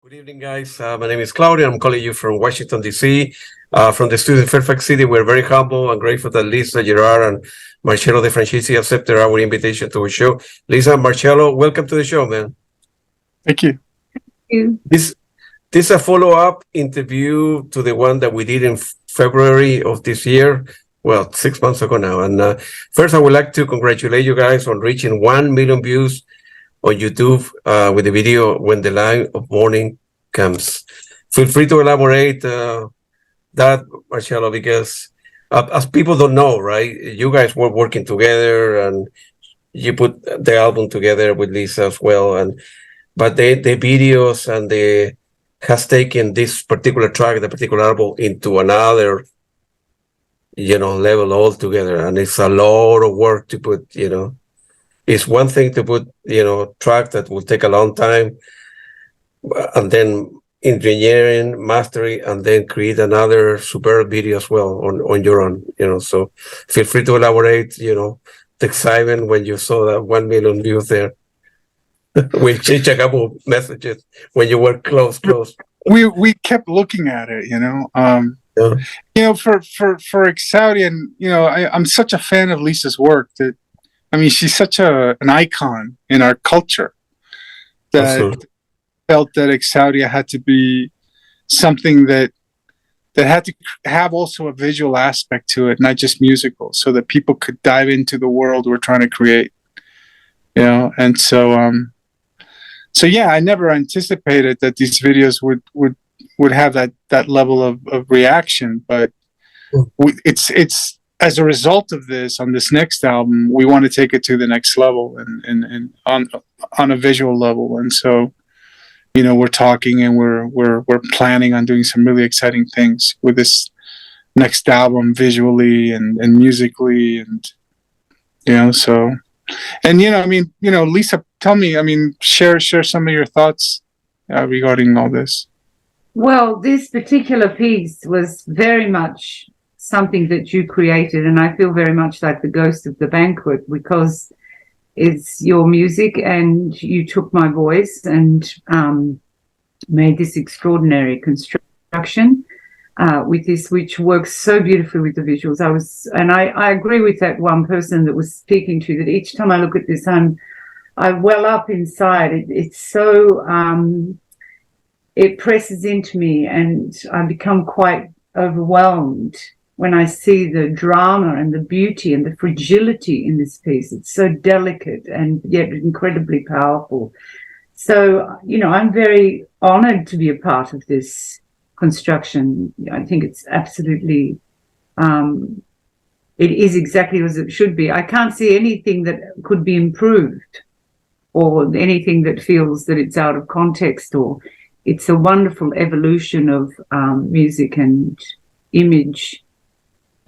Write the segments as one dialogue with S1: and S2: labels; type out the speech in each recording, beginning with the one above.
S1: Good evening, guys. My name is Claudia. I'm calling you from Washington, D.C., from the studio in Fairfax City. We're very humble and grateful that Lisa Gerrard and Marcello De Francisci accepted our invitation to our show. Lisa and Marcello, welcome to the show, man.
S2: Thank you.
S3: Thank you.
S1: This is a follow-up interview to the one that we did in February of this year. Well, 6 months ago now. And first, I would like to congratulate you guys on reaching 1 million views on YouTube with the video When the Light of Morning Comes. Feel free to elaborate that, Marcello, because as people don't know, right, you guys were working together and you put the album together with Lisa as well. But the videos and has taken this particular track, the particular album, into another, level altogether. And it's a lot of work to put, It's one thing to put, track that will take a long time, and then engineering, mastering, and then create another superb video as well on your own, So feel free to elaborate, the excitement when you saw that 1 million views there. We changed a couple of messages when you were close.
S2: We kept looking at it, for Exaudia, and I'm such a fan of Lisa's work that. She's such an icon in our culture that
S1: Absolutely.
S2: Felt that Exaudia had to be something that had to have also a visual aspect to it, not just musical, so that people could dive into the world we're trying to create. And so yeah, I never anticipated that these videos would have that level of reaction, but it's as a result of this, on this next album, we want to take it to the next level and on a visual level. And so, we're talking and we're planning on doing some really exciting things with this next album, visually and musically, and so. And Lisa, tell me, share some of your thoughts regarding all this.
S3: Well, this particular piece was very much something that you created, and I feel very much like the ghost of the banquet, because it's your music and you took my voice and made this extraordinary construction with this, which works so beautifully with the visuals. I agree with that one person that was speaking to you, that each time I look at this, I well up inside. It's so it presses into me, and I become quite overwhelmed when I see the drama and the beauty and the fragility in this piece. It's so delicate and yet incredibly powerful. So, I'm very honored to be a part of this construction. I think it's absolutely, it is exactly as it should be. I can't see anything that could be improved or anything that feels that it's out of context, or it's a wonderful evolution of music and image.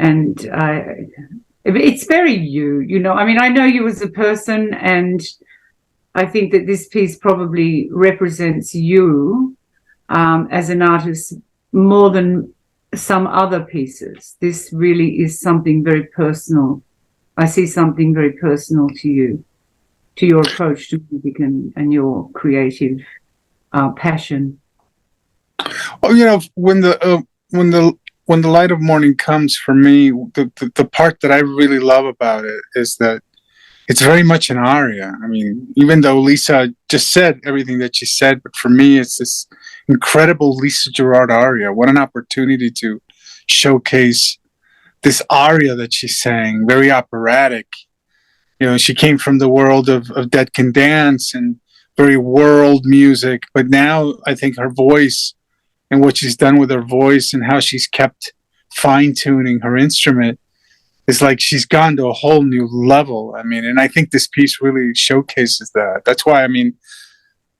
S3: And it's very you. I know you as a person, and I think that this piece probably represents you as an artist more than some other pieces. This really is something very personal. I see something very personal to you, to your approach to music and your creative passion.
S2: Oh, when the light of morning comes, for me, the part that I really love about it is that it's very much an aria. Even though Lisa just said everything that she said, but for me, it's this incredible Lisa Gerrard aria. What an opportunity to showcase this aria that she sang, very operatic. She came from the world of Dead Can Dance and very world music, but now I think her voice and what she's done with her voice and how she's kept fine-tuning her instrument is like she's gone to a whole new level. And I think this piece really showcases that. That's why,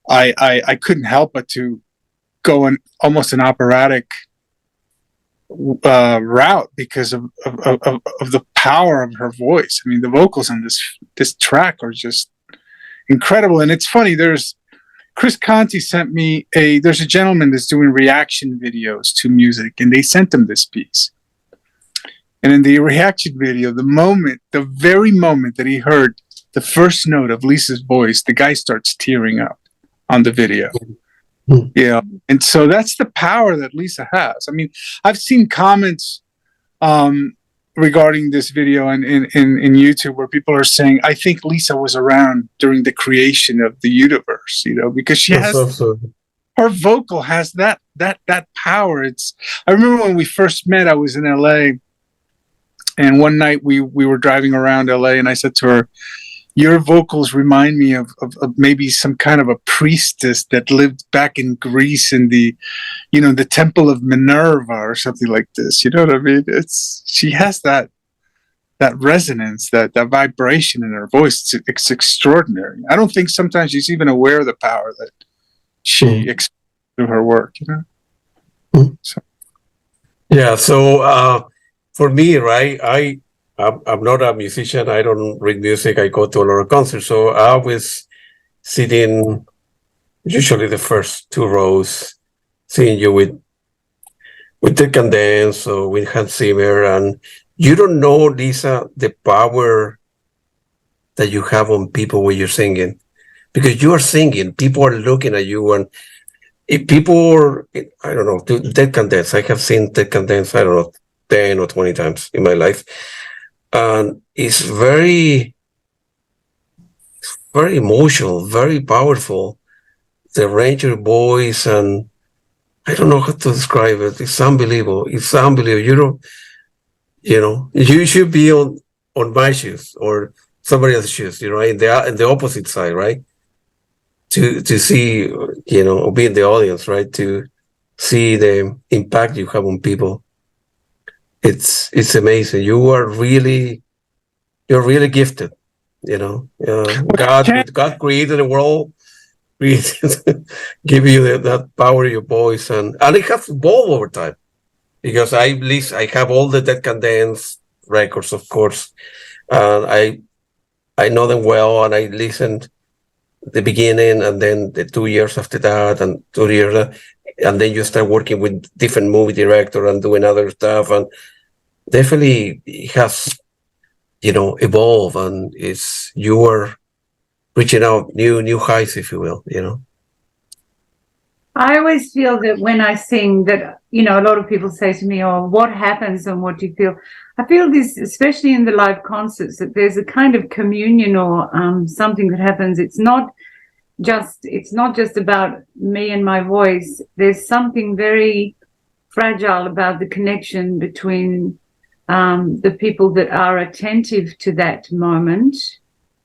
S2: I couldn't help but to go in almost an operatic route because of the power of her voice. The vocals on this track are just incredible. And it's funny, Chris Conti sent me there's a gentleman that's doing reaction videos to music, and they sent him this piece. And in the reaction video, the very moment that he heard the first note of Lisa's voice, the guy starts tearing up on the video. Yeah. And so that's the power that Lisa has. I mean, I've seen comments regarding this video in YouTube where people are saying, I think Lisa was around during the creation of the universe, because she has her vocal has that power. I remember when we first met, I was in LA, and one night we were driving around LA, and I said to her, your vocals remind me of maybe some kind of a priestess that lived back in Greece in the temple of Minerva or something like this. You know what I mean? She has that resonance, that vibration in her voice. It's extraordinary. I don't think sometimes she's even aware of the power that she expresses through her work. So.
S1: Yeah. So for me, right, I'm not a musician. I don't read music. I go to a lot of concerts. So I always sit in usually the first 2 rows, seeing you with the Dance or with Hans Zimmer. And you don't know, Lisa, the power that you have on people when you're singing. Because you are singing, people are looking at you. And if people are, I don't know, Dance. I have seen Dance, I don't know, 10 or 20 times in my life. And it's very, very emotional, very powerful. The range of voice, and I don't know how to describe it. It's unbelievable. It's unbelievable. You should be on my shoes or somebody else's shoes, in the opposite side, right? To see, be in the audience, right? To see the impact you have on people. It's amazing. You're really gifted. God created the world, give you that power of your voice, and it has evolved over time. Because I have all the Dead Can Dance records, of course, and I know them well, and I listened the beginning, and then the 2 years after that, and 2 years. And then you start working with different movie director and doing other stuff, and definitely it has, evolved, and you are reaching out new heights, if you will.
S3: I always feel that when I sing that, a lot of people say to me, oh, what happens and what do you feel? I feel this, especially in the live concerts, that there's a kind of communion or something that happens. It's not just about me and my voice. There's something very fragile about the connection between the people that are attentive to that moment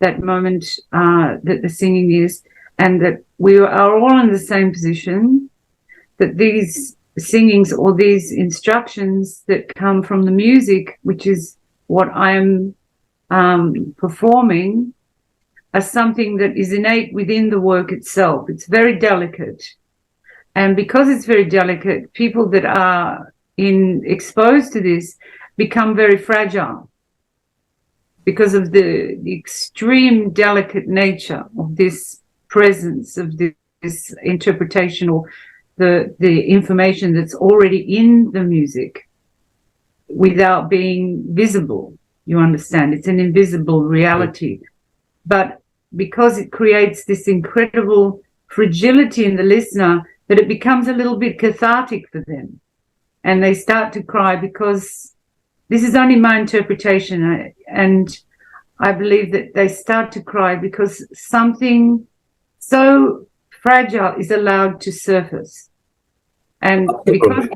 S3: that the singing is, and that we are all in the same position, that these singings or these instructions that come from the music, which is what I'm performing, are something that is innate within the work itself. It's very delicate. And because it's very delicate, people that are exposed to this become very fragile because of the extreme delicate nature of this presence, of this interpretation, or the information that's already in the music without being visible. You understand? It's an invisible reality. But because it creates this incredible fragility in the listener, that it becomes a little bit cathartic for them. And they start to cry, because this is only my interpretation. And I believe that they start to cry because something so fragile is allowed to surface. And because of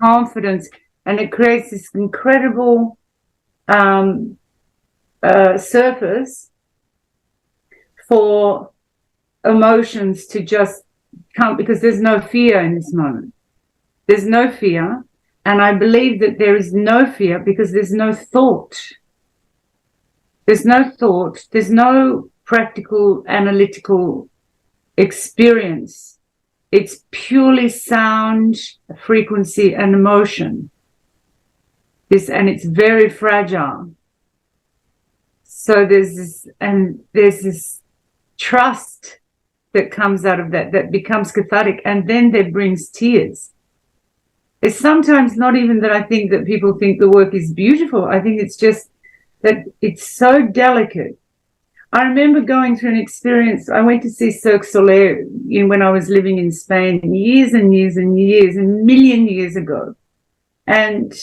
S3: confidence, and it creates this incredible surface for emotions to just come, because there's no fear in this moment. There's no fear. And I believe that there is no fear because there's no thought. There's no thought. There's no practical, analytical experience. It's purely sound, frequency, and emotion. And it's very fragile. So there's this trust that comes out of that becomes cathartic, and then that brings tears. It's sometimes not even that I think that people think the work is beautiful. I think it's just that it's so delicate. I remember going through an experience. I went to see Cirque Soleil when I was living in Spain years and years and years, a million years ago. And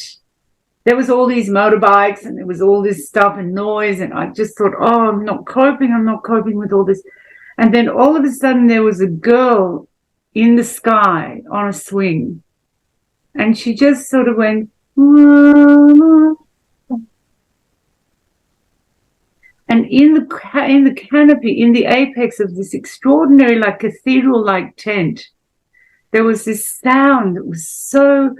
S3: there was all these motorbikes and there was all this stuff and noise. And I just thought, oh, I'm not coping with all this. And then all of a sudden there was a girl in the sky on a swing. And she just sort of went, and in the canopy, in the apex of this extraordinary, like cathedral-like tent, there was this sound that was so,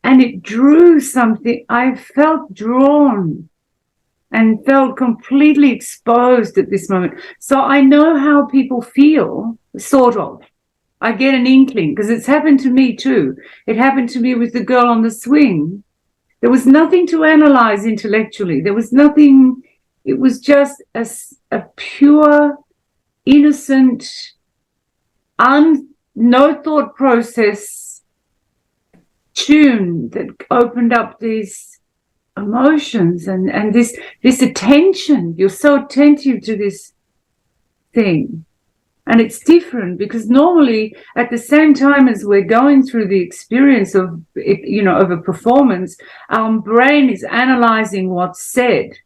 S3: and it drew something. I felt drawn and felt completely exposed at this moment. So I know how people feel, sort of. I get an inkling, because it's happened to me too. It happened to me with the girl on the swing. There was nothing to analyze intellectually. There was nothing. It was just a pure, innocent, no thought process tune that opened up these emotions and this attention. You're so attentive to this thing. And it's different because normally at the same time as we're going through the experience of a performance, our brain is analyzing what's said.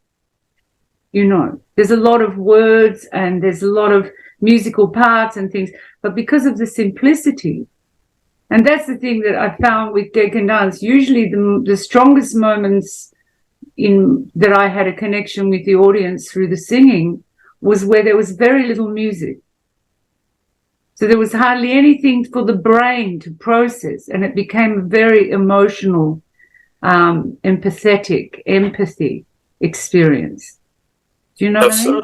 S3: There's a lot of words and there's a lot of musical parts and things, but because of the simplicity, and that's the thing that I found with Deccan dance, usually the strongest moments that I had a connection with the audience through the singing was where there was very little music. So there was hardly anything for the brain to process, and it became a very emotional, empathy experience. Do you know what I mean?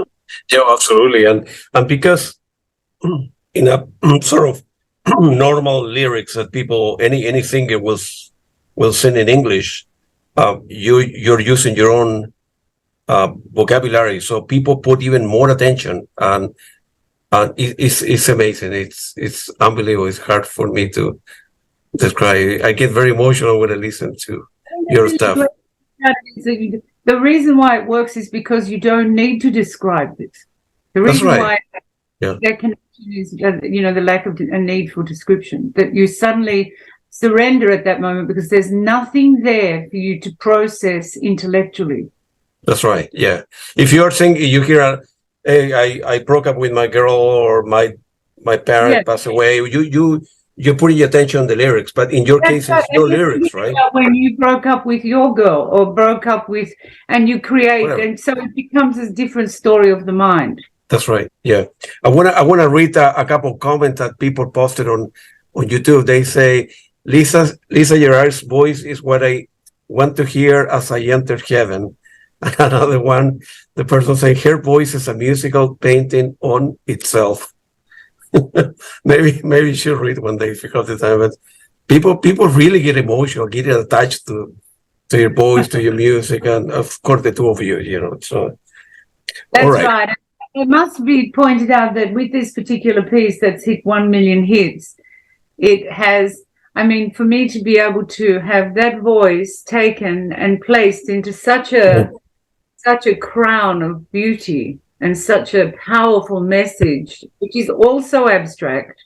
S1: Yeah, absolutely. And because in a sort of normal lyrics that people, any singer will sing in English, you're using your own vocabulary, so people put even more attention, and it's amazing. It's unbelievable. It's hard for me to describe. I get very emotional when I listen to your stuff.
S3: The reason why it works is because you don't need to describe it. The reason why that connection is, the lack of a need for description, that you suddenly surrender at that moment because there's nothing there for you to process intellectually.
S1: That's right. Yeah. If you're singing, you hear, hey, I broke up with my girl, or my parent passed away. You're putting your attention on the lyrics, but in your case, it's no lyrics, right?
S3: When you broke up with your girl or broke up with, and you create, whatever. And so it becomes a different story of the mind.
S1: That's right. Yeah. I wanna read a couple of comments that people posted on YouTube. They say, Lisa Gerrard's voice is what I want to hear as I enter heaven. Another one, the person saying her voice is a musical painting on itself. maybe you should read one day because the time, but people really get emotional, get attached to your voice, to your music, and of course the two of you, So
S3: that's right. It must be pointed out that with this particular piece that's hit 1 million hits, it has. I mean, for me to be able to have that voice taken and placed into such a crown of beauty and such a powerful message, which is also abstract,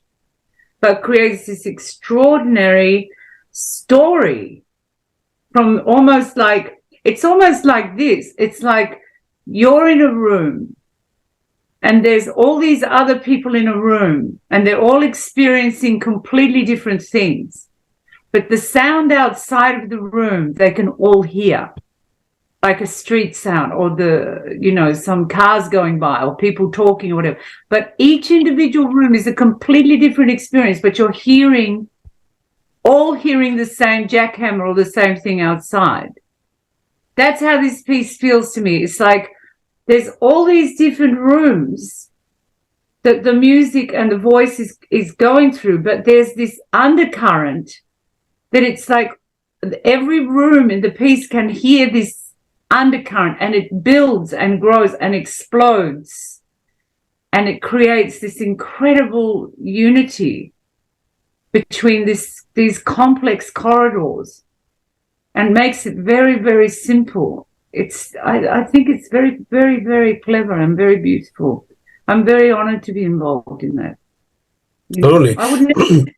S3: but creates this extraordinary story from it's almost like this. It's like you're in a room and there's all these other people in a room and they're all experiencing completely different things. But the sound outside of the room, they can all hear, like a street sound or some cars going by or people talking or whatever. But each individual room is a completely different experience, but you're all hearing the same jackhammer or the same thing outside. That's how this piece feels to me. It's like there's all these different rooms that the music and the voice is going through, but there's this undercurrent that it's like every room in the piece can hear this undercurrent, and it builds and grows and explodes, and it creates this incredible unity between these complex corridors and makes it very, very simple I think it's very, very, very clever and very beautiful. I'm very honored to be involved in that.
S1: Totally.
S3: I would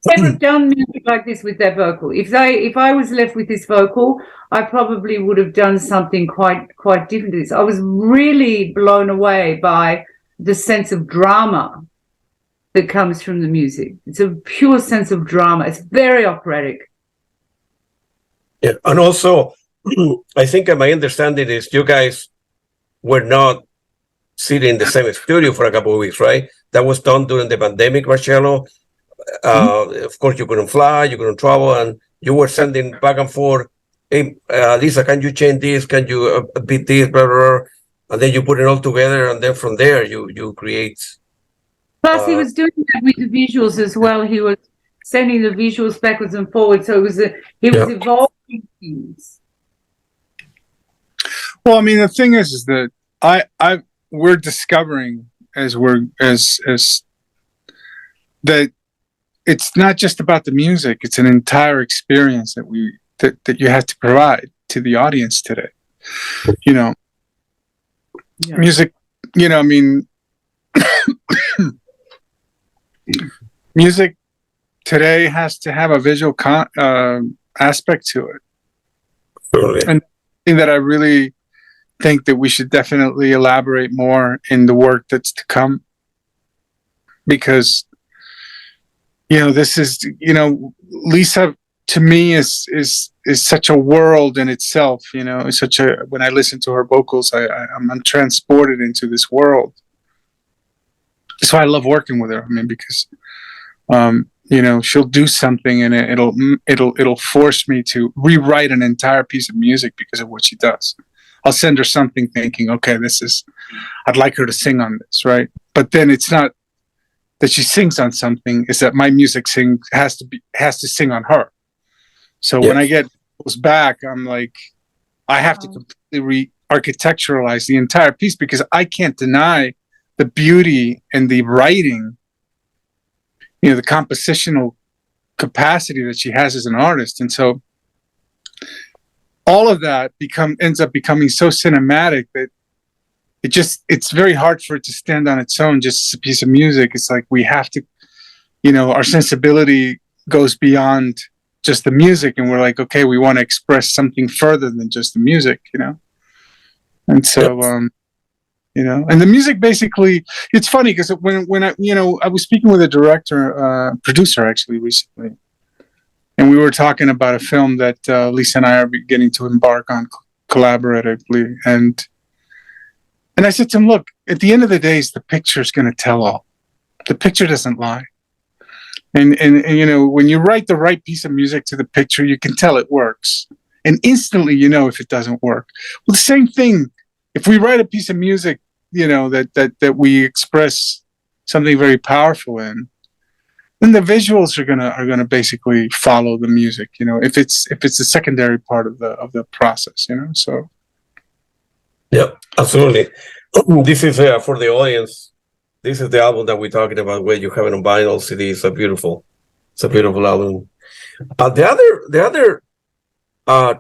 S3: never have done music like this with that vocal. If I was left with this vocal, I probably would have done something quite different. I was really blown away by the sense of drama that comes from the music. It's a pure sense of drama. It's very operatic.
S1: Yeah, and also, I think my understanding is you guys were not sitting in the same studio for a couple of weeks, right? That was done during the pandemic, Marcello. Of course, you couldn't fly, you couldn't travel, and you were sending back and forth, hey, Lisa, can you change this? Can you beat this? Blah, blah, blah. And then you put it all together, and then from there, you create.
S3: Plus, he was doing that with the visuals as well. He was sending the visuals backwards and forwards, so he was evolving things.
S2: Well, I mean, the thing is that we're discovering as that it's not just about the music; it's an entire experience that you have to provide to the audience today. You know, music. You know, I mean, music today has to have a visual aspect to it, and thing that I really think that we should definitely elaborate more in the work that's to come, because this is Lisa to me is such a world in itself. It's such a, when I listen to her vocals, I'm transported into this world. So I love working with her. I mean, because she'll do something and it'll force me to rewrite an entire piece of music because of what she does. I'll send her something thinking, okay, I'd like her to sing on this, right? But then it's not that she sings on something, is that my music has to sing on her. So when I get those back, I'm like, I have to completely re-architecturalize the entire piece, because I can't deny the beauty and the writing, the compositional capacity that she has as an artist. And so all of that ends up becoming so cinematic that it's very hard for it to stand on its own, just a piece of music. It's like we have to, our sensibility goes beyond just the music, and we're like, okay, we want to express something further than just the music, And so, and the music basically, it's funny because when I was speaking with a producer actually recently, and we were talking about a film that Lisa and I are beginning to embark on collaboratively, and I said to him, look, at the end of the day, the picture's going to tell all. The picture doesn't lie. And when you write the right piece of music to the picture, you can tell it works. And instantly, if it doesn't work. Well, the same thing, if we write a piece of music, that we express something very powerful in, then the visuals are gonna basically follow the music. If it's a secondary part of the process. So.
S1: Yeah, absolutely. This is for the audience. This is the album that we're talking about, where you have it on vinyl CD. It's a beautiful album. The other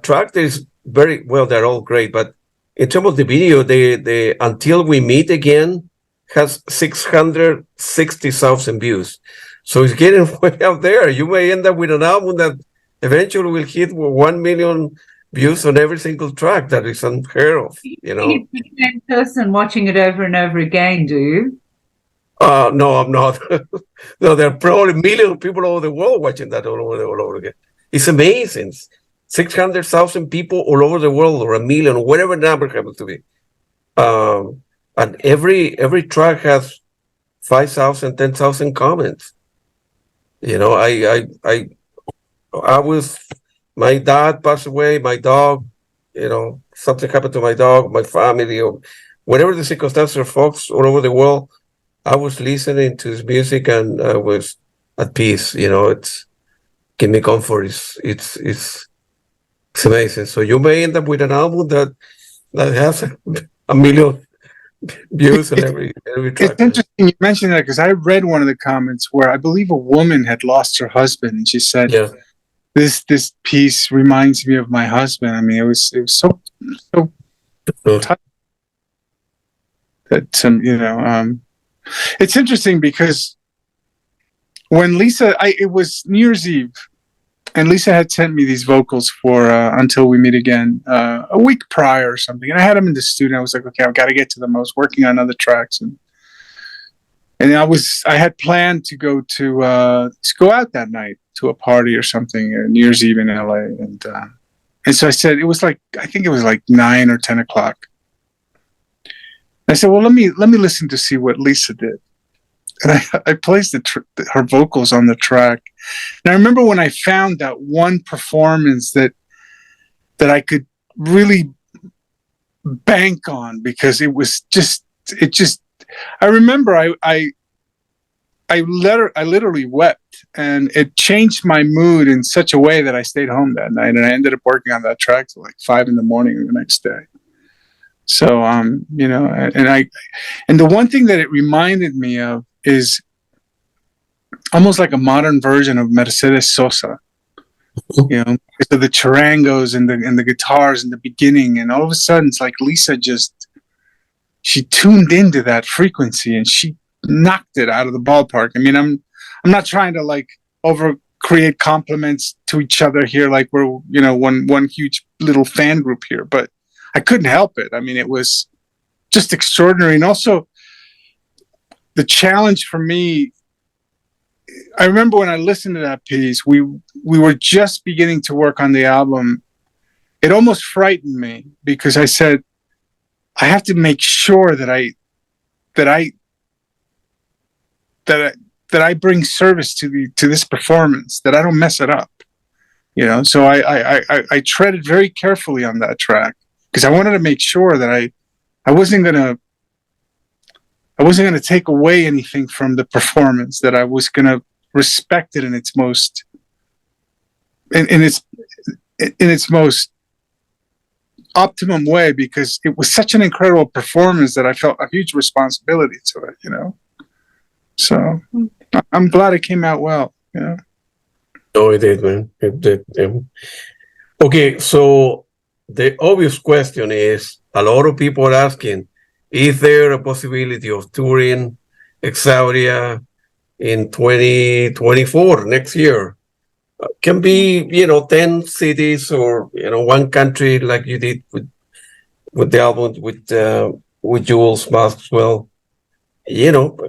S1: track that is very well, they're all great, but in terms of the video, the Until We Meet Again has 660,000 views. So it's getting way out there. You may end up with an album that eventually will hit 1 million views on every single track. That is unheard of,
S3: You're the same person watching it over and over again, do you?
S1: No, I'm not. No, there are probably millions of people all over the world watching that all over again. It's amazing. 600,000 people all over the world, or a million, or whatever number happens to be. And every track has 5,000, 10,000 comments. My dad passed away, my dog, something happened to my dog, my family, or whatever the circumstances of folks all over the world. I was listening to his music and I was at peace. It's give me comfort. It's amazing. So you may end up with an album that has a million views on every track.
S2: It's interesting you mentioned that, because I read one of the comments where I believe a woman had lost her husband, and she said, this piece reminds me of my husband. I mean, it was so so touched that it's interesting because when Lisa, it was New Year's Eve, and Lisa had sent me these vocals for Until We Meet Again a week prior or something, and I had them in the studio. I was like, okay, I've got to get to them. I was working on other tracks, and I had planned to go out that night to a party or something, New Year's Eve in LA, and so I said I think it was like 9 or 10 o'clock. I said, well, let me listen to see what Lisa did. And I placed her vocals on the track. And I remember when I found that one performance that I could really bank on, because it I remember I literally wept, and it changed my mood in such a way that I stayed home that night, and I ended up working on that track till like 5 a.m. the next day. So, and the one thing that it reminded me of is almost like a modern version of Mercedes Sosa, because of the charangos and the guitars in the beginning, and all of a sudden it's like Lisa she tuned into that frequency and she knocked it out of the ballpark. I mean, I'm not trying to like over create compliments to each other here, like we're one huge little fan group here, but I couldn't help it. I mean, it was just extraordinary. And also the challenge for me, I remember when I listened to that piece, we were just beginning to work on the album. It almost frightened me, because I said, I have to make sure that I bring service to this performance, that I don't mess it up. So I treaded very carefully on that track, because I wanted to make sure that I wasn't gonna take away anything from the performance, that I was gonna respect it in its most optimum way, because it was such an incredible performance that I felt a huge responsibility to it, So I'm glad it came out well,
S1: Oh, it did, man. It did. Okay, so the obvious question is, a lot of people are asking, is there a possibility of touring Exaudia in 2024, next year? Can be, 10 cities or, one country, like you did with the album with Jules Maxwell.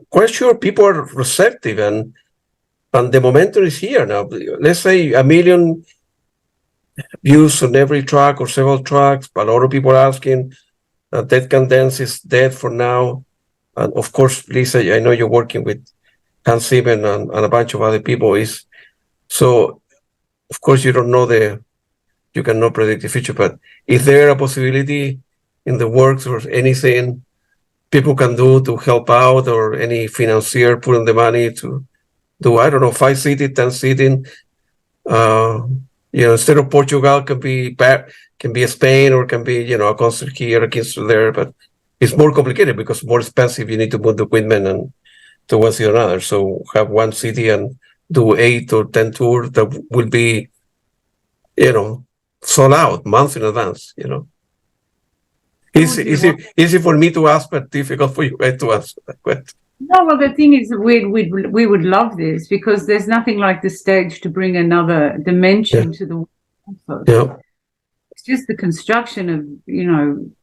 S1: Quite sure people are receptive, and the momentum is here now. Let's say 1 million views on every track or several tracks. A lot of people are asking. Dead Can Dance is dead for now. And of course, Lisa, I know you're working with Hans Zimmer and a bunch of other people. So, of course, you cannot predict the future, but is there a possibility in the works or anything people can do to help out, or any financier putting the money to do, 5 cities, 10 cities? Instead of Portugal, can be Spain, or can be, a concert here, a concert there, but it's more complicated because it's more expensive. You need to move the equipment and to one city or another. So have one city and do 8 or 10 tours that will be, sold out months in advance, Easy for me to ask, but difficult for you guys to answer that question.
S3: No, well, the thing is, we would love this, because there's nothing like the stage to bring another dimension to the world.
S1: Yeah.
S3: It's just the construction of,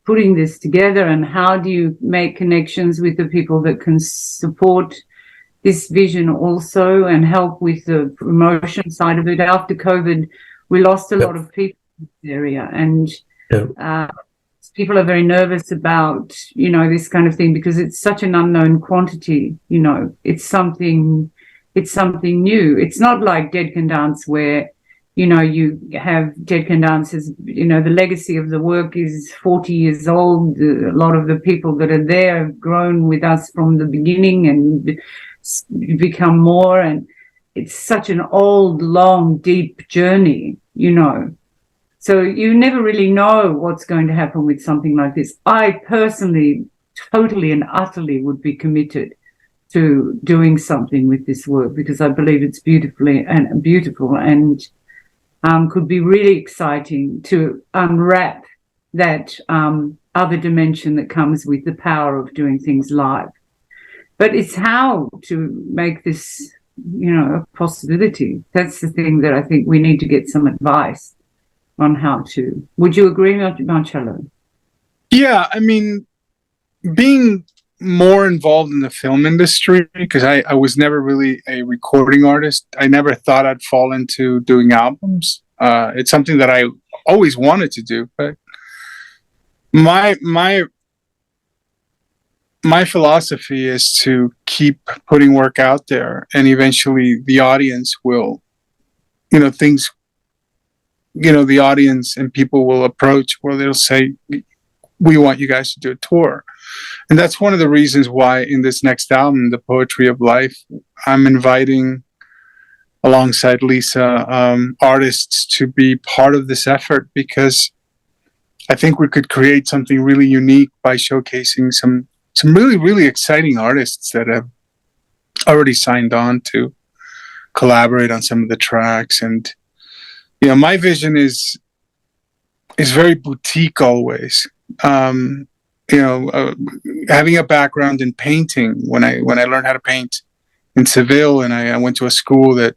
S3: putting this together, and how do you make connections with the people that can support this vision also, and help with the promotion side of it. After COVID, we lost a lot of people in this area, and people are very nervous about, this kind of thing, because it's such an unknown quantity. It's something new. It's not like Dead Can Dance, where, you have Dead Can Dance as, the legacy of the work is 40 years old. A lot of the people that are there have grown with us from the beginning and become more. And it's such an old, long, deep journey, So you never really know what's going to happen with something like this. I personally, totally and utterly would be committed to doing something with this work, because I believe it's beautiful and could be really exciting to unwrap that other dimension that comes with the power of doing things live. But it's how to make this, a possibility. That's the thing that I think we need to get some advice on how to. Would you agree, Marcello?
S2: Yeah, I mean, being more involved in the film industry, because I was never really a recording artist. I never thought I'd fall into doing albums. It's something that I always wanted to do, but my philosophy is to keep putting work out there, and eventually the audience will, the audience and people will approach where they'll say, we want you guys to do a tour. And that's one of the reasons why in this next album, The Poetry of Life, I'm inviting, alongside Lisa, artists to be part of this effort, because I think we could create something really unique by showcasing some really, really exciting artists that have already signed on to collaborate on some of the tracks. And, my vision is very boutique always. Having a background in painting, when I learned how to paint in Seville, and I went to a school that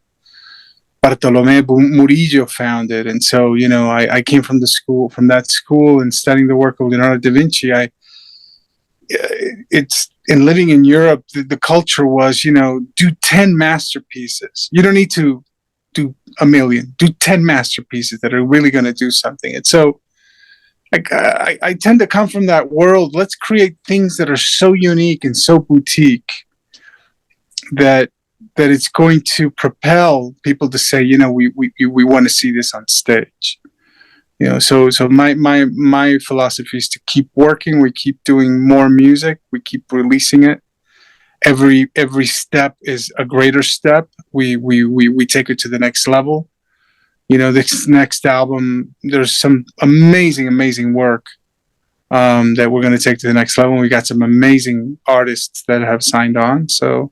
S2: Bartolomé Murillo founded, and so I came from that school, and studying the work of Leonardo da Vinci. It's in living in Europe, the culture was do 10 masterpieces. You don't need to do a million. Do 10 masterpieces that are really going to do something. And so I tend to come from that world. Let's create things that are so unique and so boutique that it's going to propel people to say, we want to see this on stage. So my philosophy is to keep working. We keep doing more music. We keep releasing it. Every step is a greater step. We take it to the next level. This next album, there's some amazing work that we're going to take to the next level. We got some amazing artists that have signed on. So,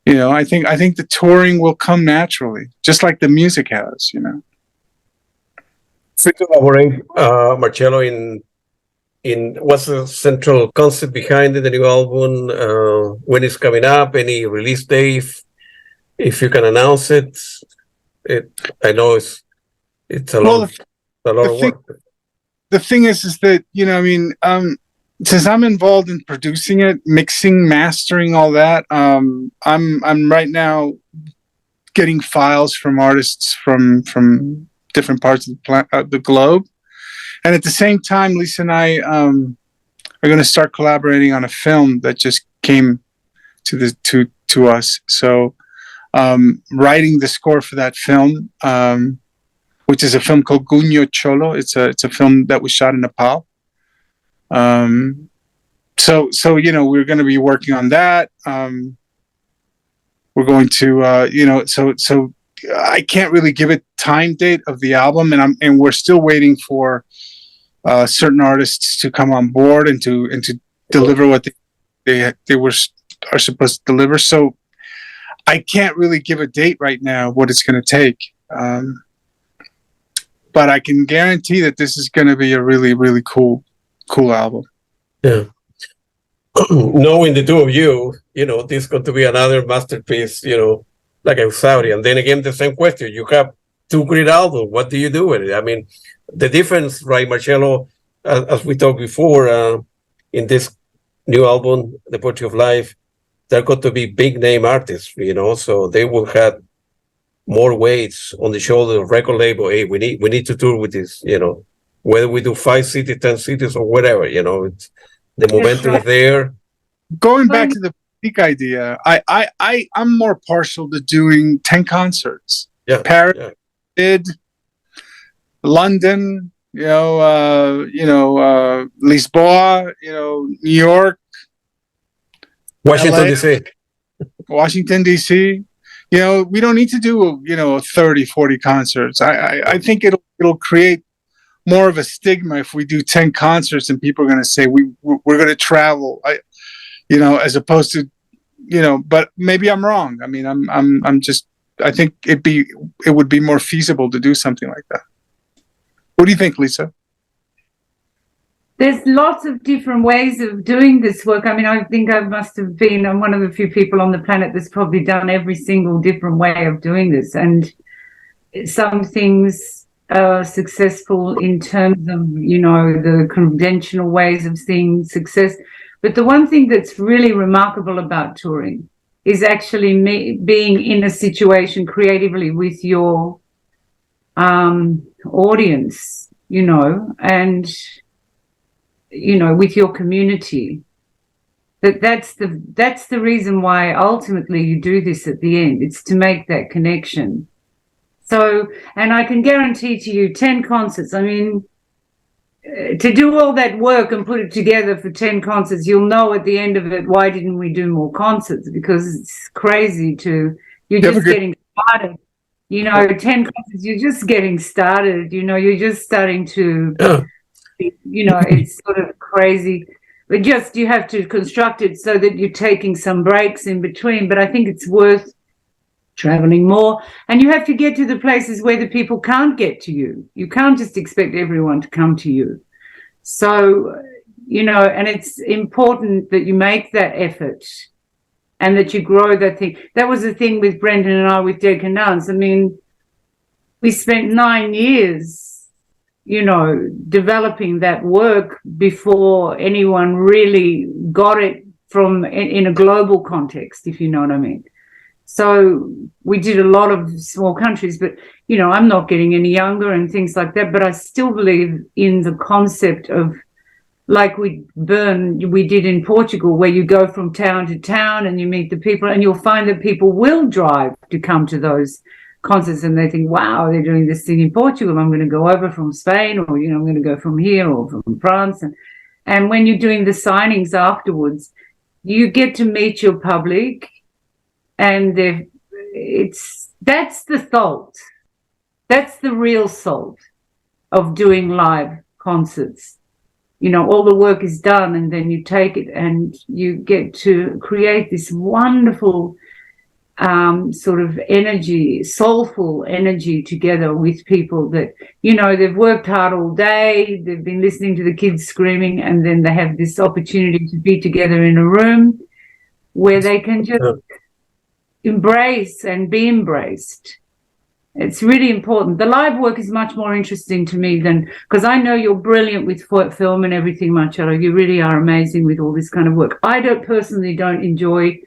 S2: I think the touring will come naturally, just like the music has.
S1: So to elaborate, Marcello, in what's the central concept behind the new album? When it's coming up? Any release date? If you can announce it. I know it's a lot of work.
S2: The thing is that since I'm involved in producing it, mixing, mastering, all that, I'm right now getting files from artists from different parts of the globe, and at the same time, Lisa and I are going to start collaborating on a film that just came to us. So. Writing the score for that film, which is a film called Guño Cholo. It's a film that was shot in Nepal. So we're going to be working on that. We're going to so I can't really give a time date of the album, and we're still waiting for certain artists to come on board and to deliver what they are supposed to deliver. So I can't really give a date right now what it's going to take, but I can guarantee that this is going to be a really, really cool album.
S1: Yeah. Knowing the two of you, this is going to be another masterpiece, like Exaudia. And then again, the same question. You have two great albums. What do you do with it? I mean, the difference, right, Marcello, as we talked before, in this new album, The Poetry of Life, they're going to be big name artists, so they will have more weights on the shoulder of record label. Hey, we need to tour with this, whether we do 5 cities, 10 cities, or whatever, it's the momentum is there.
S2: Going back to the peak idea, I'm more partial to doing 10 concerts.
S1: Yeah,
S2: Paris, London, Lisboa, New York,
S1: Washington, D.C.
S2: Washington, D.C. We don't need to do 30, 40 concerts. I think it'll create more of a stigma if we do 10 concerts and people are going to say we're going to travel. As opposed to, but maybe I'm wrong. I mean, I think it would be more feasible to do something like that. What do you think, Lisa?
S3: There's lots of different ways of doing this work. I mean, I think I must have been one of the few people on the planet that's probably done every single different way of doing this. And some things are successful in terms of, the conventional ways of seeing success. But the one thing that's really remarkable about touring is actually being in a situation creatively with your audience, and with your community. That's the reason why ultimately you do this at the end. It's to make that connection. So, and I can guarantee to you 10 concerts, I mean, to do all that work and put it together for 10 concerts, you'll know at the end of it, why didn't we do more concerts? Because it's crazy you're just getting started. 10 concerts, you're just getting started. You're just starting to, it's sort of crazy. But just you have to construct it so that you're taking some breaks in between. But I think it's worth traveling more. And you have to get to the places where the people can't get to you. You can't just expect everyone to come to you. So, and it's important that you make that effort and that you grow that thing. That was the thing with Brendan and I with Dead Can Dance. I mean, we spent 9 years, developing that work before anyone really got it in a global context, if you know what I mean. So we did a lot of small countries, but, I'm not getting any younger and things like that. But I still believe in the concept of, like we did in Portugal, where you go from town to town and you meet the people, and you'll find that people will drive to come to those concerts, and they think, wow, they're doing this thing in Portugal. I'm going to go over from Spain, or, I'm going to go from here or from France. And when you're doing the signings afterwards, you get to meet your public. And that's the salt. That's the real salt of doing live concerts. All the work is done, and then you take it and you get to create this wonderful sort of energy, soulful energy together with people that, they've worked hard all day, they've been listening to the kids screaming, and then they have this opportunity to be together in a room where they can just embrace and be embraced. It's really important. The live work is much more interesting to me because I know you're brilliant with film and everything, Marcello. You really are amazing with all this kind of work. I personally don't enjoy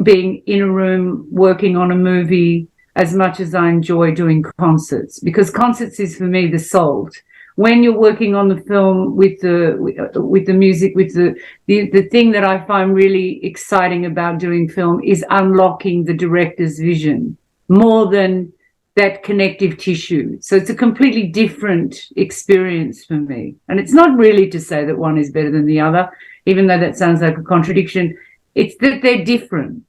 S3: being in a room working on a movie as much as I enjoy doing concerts, because concerts is for me the salt. When you're working on the film with the music, with the thing that I find really exciting about doing film is unlocking the director's vision more than that connective tissue. So it's a completely different experience for me. And it's not really to say that one is better than the other, even though that sounds like a contradiction. It's that they're different.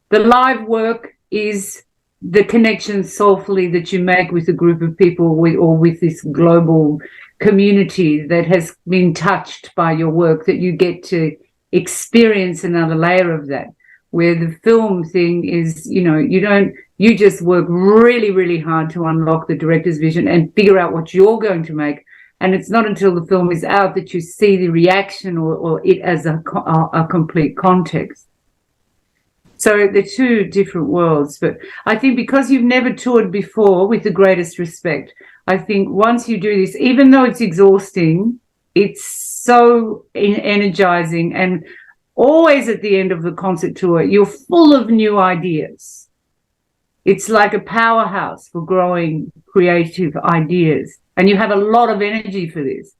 S3: The live work is the connection soulfully that you make with a group of people or with this global community that has been touched by your work, that you get to experience another layer of that. Where the film thing is, you just work really, really hard to unlock the director's vision and figure out what you're going to make. And it's not until the film is out that you see the reaction or it as a complete context. So they're two different worlds. But I think because you've never toured before, with the greatest respect, I think once you do this, even though it's exhausting, it's so energizing. And always at the end of the concert tour, you're full of new ideas. It's like a powerhouse for growing creative ideas. And you have a lot of energy for this,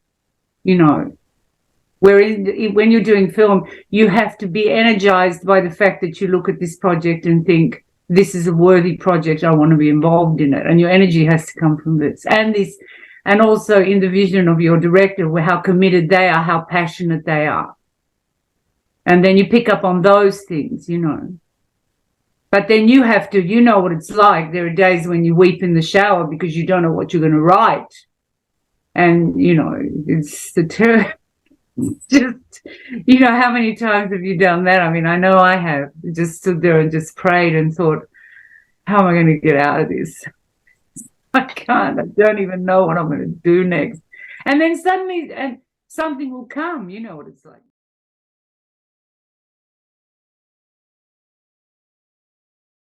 S3: Whereas when you're doing film, you have to be energized by the fact that you look at this project and think, this is a worthy project, I want to be involved in it. And your energy has to come from this. And also in the vision of your director, where how committed they are, how passionate they are. And then you pick up on those things, But then you have to, what it's like. There are days when you weep in the shower because you don't know what you're going to write. And, it's the just, how many times have you done that? I mean, I know I have just stood there and just prayed and thought, how am I going to get out of this? I can't. I don't even know what I'm going to do next. And then suddenly, and something will come. You know what it's like.